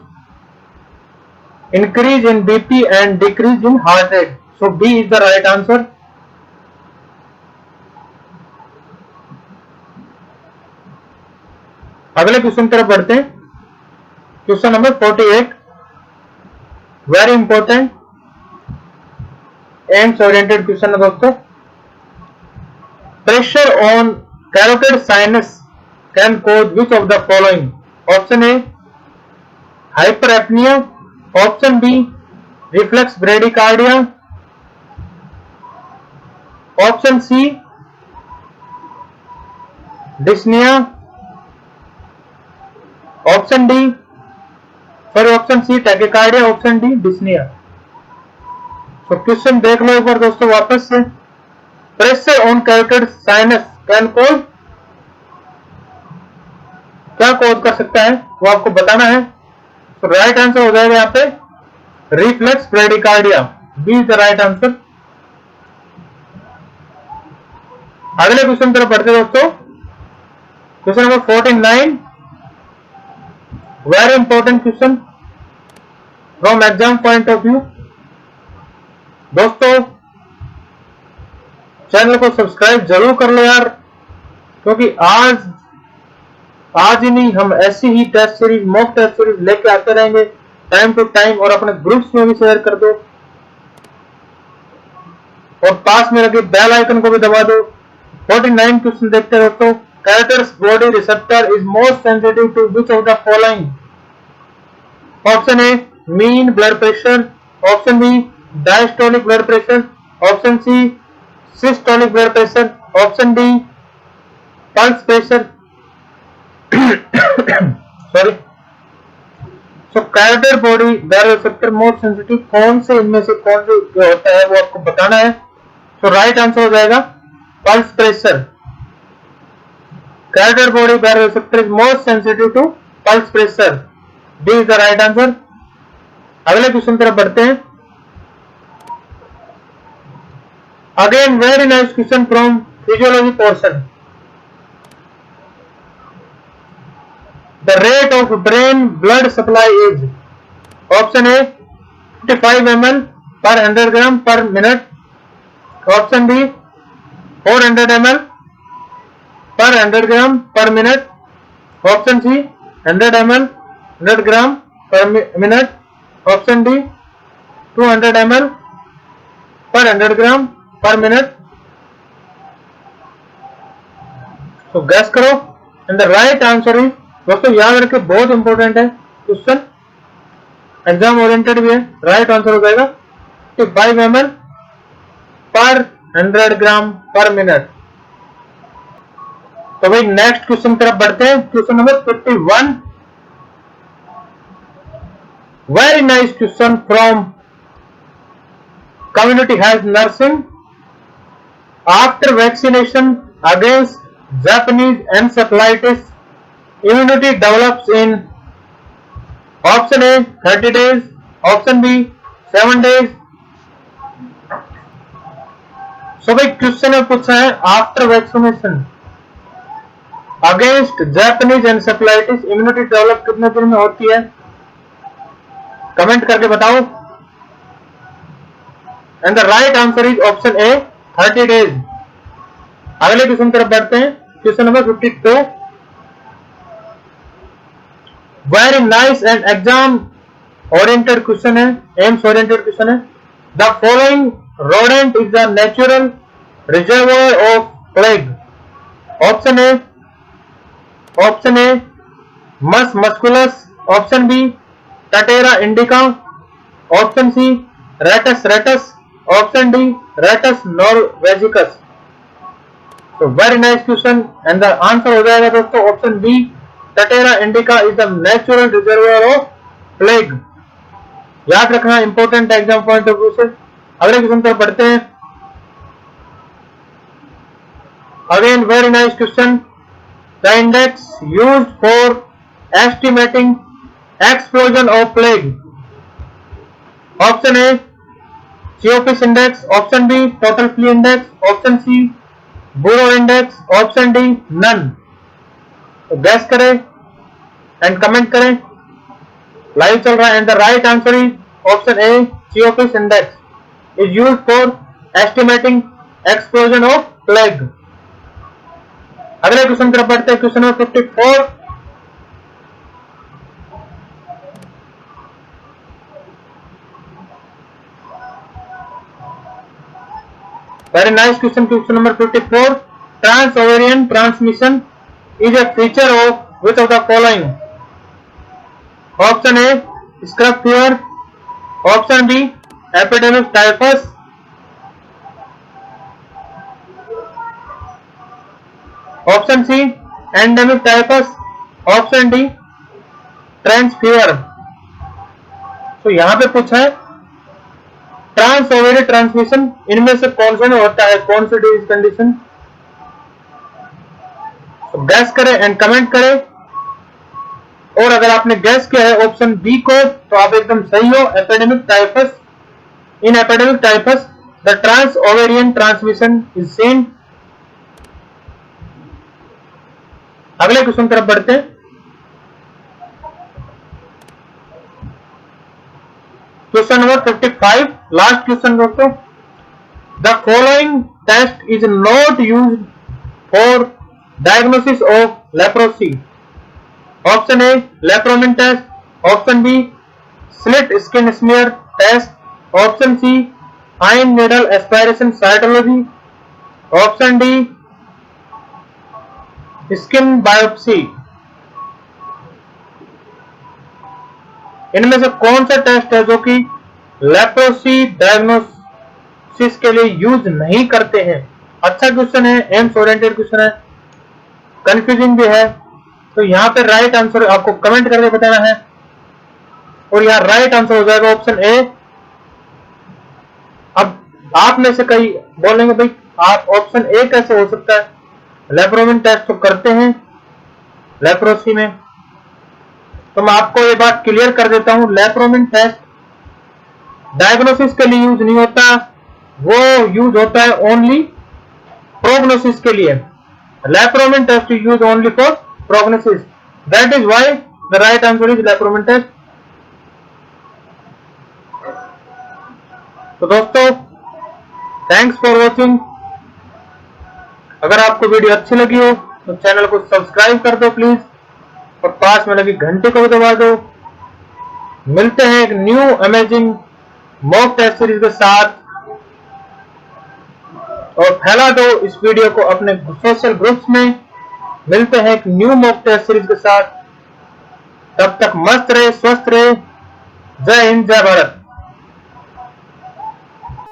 increase in BP and decrease in heart rate. So B is the right answer. अगले क्वेश्चन की तरफ बढ़ते हैं। Question number 48, very important AIIMS oriented question है दोस्तों। Pressure on carotid sinus can cause which of the following? Option A hyperpnoea, option B reflex bradycardia, option C dyspnoea, option D sorry option C tachycardia, option D dyspnoea. तो क्वेश्चन देख लो एक बार दोस्तों वापस से। Pressure on carotid sinus can cause, क्या कॉज कर सकता है वो आपको बताना है। तो राइट आंसर हो जाएगा यहाँ पे reflex bradycardia, B is the right answer. अगले क्वेश्चन तरफ बढ़ते दोस्तों। Question number 49, very important question from exam point of view. दोस्तों चैनल को सब्सक्राइब जरूर कर लो यार, क्योंकि आज ही नहीं, हम ऐसी ही test series, mock test series लेके आते रहेंगे टाइम टू टाइम, और अपने ग्रुप्स में भी शेयर कर दो और पास में लगे बेल आइकन को भी दबा दो। 49 क्वेश्चन देखते हैं दोस्तों। Carotids body receptor is most sensitive to which of the following? Option A mean blood pressure, option B diastolic blood pressure, option C systolic blood pressure, option D pulse pressure. Sorry. So carotid body baroreceptor most sensitive, कौन से इनमें से कौन से जो होता है वो आपको बताना है। तो राइट आंसर हो जाएगा pulse pressure. Carotid body baroreceptor is most sensitive to pulse pressure, D is the right answer. अगले क्वेश्चन तरफ बढ़ते हैं। Again very nice question from physiology portion. The rate of brain blood supply is, option A 55 ml per 100 gram per minute, option B 400 ml per 100 gram per minute, option C 100 ml 100 gram per minute, option D 200 ml per 100 gram per minute। So guess करो, and the right answer is, दोस्तों याद रखे बहुत important है question, exam oriented भी है। Right answer हो जाएगा 5 ml पर 100 ग्राम पर मिनट। तो भाई नेक्स्ट क्वेश्चन तरफ बढ़ते हैं। Question number 51, very nice question from community health nursing. After vaccination against Japanese encephalitis immunity develops in, option A 30 days, option B 7 days। सो भाई क्वेश्चन में पूछा है after vaccination against Japanese encephalitis immunity develop कितने दिन में होती है? Comment करके बताओ। And the right answer is option A 30 days. अगले क्वेश्चन तरफ बढ़ते हैं। Question number 52, very nice and exam oriented question है, एम्स ओरिएंटेड क्वेश्चन है। The following rodent is the natural reservoir of plague? Option ए मस muscular, option B Tatera indica, option C rattus rattus, option D rattus norvegicus. तो very nice question and the answer हो जाएगा दोस्तों option B Tatera indica is the natural reservoir of plague. याद रखना, important exam point of view से। अगले question पर बढ़ते हैं। Again very nice question, the index used for estimating explosion of plague? Option A cheopis index, option B total flea index, option C burrow index, option D none. तो gas करें and comment करें, live चल रहा है। And the right answer is option A cheopis index, is used for estimating explosion of plague. अगले question की तरफ बढ़ते हैं। Question number 54। Very nice question. Question number 54. Trans-ovarian transmission is a feature of which of the following? Option A, scrub fever. Option B, epidemic typhus. Option C, endemic typhus. Option D, trans fever. तो यहाँ पे पूछा है trans ovarian transmission इनमें से कौन सा में होता है, कौन सी डिजीज कंडीशन? तो गैस करें एंड कमेंट करें। और अगर आपने गैस किया है ऑप्शन बी को तो आप एकदम सही हो, epidemic typhus. In epidemic typhus the transovarian transmission is seen. अगले क्वेश्चन की तरफ बढ़ते हैं। क्वेश्चन नंबर 55, लास्ट क्वेश्चन दोस्तों। The following test is not used for diagnosis of leprosy. Option A, lepromin test. Option B, slit skin smear test. Option C, fine needle aspiration cytology. Option D, skin biopsy. इनमें से कौन सा test है जो कि leprosy diagnosis के लिए use नहीं करते हैं? अच्छा क्वेश्चन है, एम्स ओरिएंटेड क्वेश्चन है, कंफ्यूजिंग भी है। तो यहाँ पे राइट आंसर आपको कमेंट करके बताना है और यहाँ राइट आंसर हो जाएगा ऑप्शन ए। अब आप में से कई बोलेंगे भाई आप ऑप्शन ए कैसे हो सकता है, लेप्रोमिन टेस्ट तो करते हैं लेप्रोसी में। तो मैं आपको ये बात क्लियर कर देता हूं, लेप्रोमिन टेस्ट डायग्नोसिस के लिए यूज नहीं होता, वो यूज होता है ओनली प्रोग्नोसिस के लिए। Lepromin test is use only for prognosis, that is why the right answer is lepromin test. तो दोस्तों थैंक्स फॉर वॉचिंग। अगर आपको वीडियो अच्छी लगी हो तो चैनल को सब्सक्राइब कर दो प्लीज और पास में लगी घंटे को भी दबा दो। मिलते हैं एक new amazing mock test series के साथ और फैला दो इस वीडियो को अपने सोशल ग्रुप्स में। मिलते हैं एक न्यू मॉक टेस्ट सीरीज के साथ, तब तक मस्त रहे, स्वस्थ रहे। जय हिंद, जय भारत।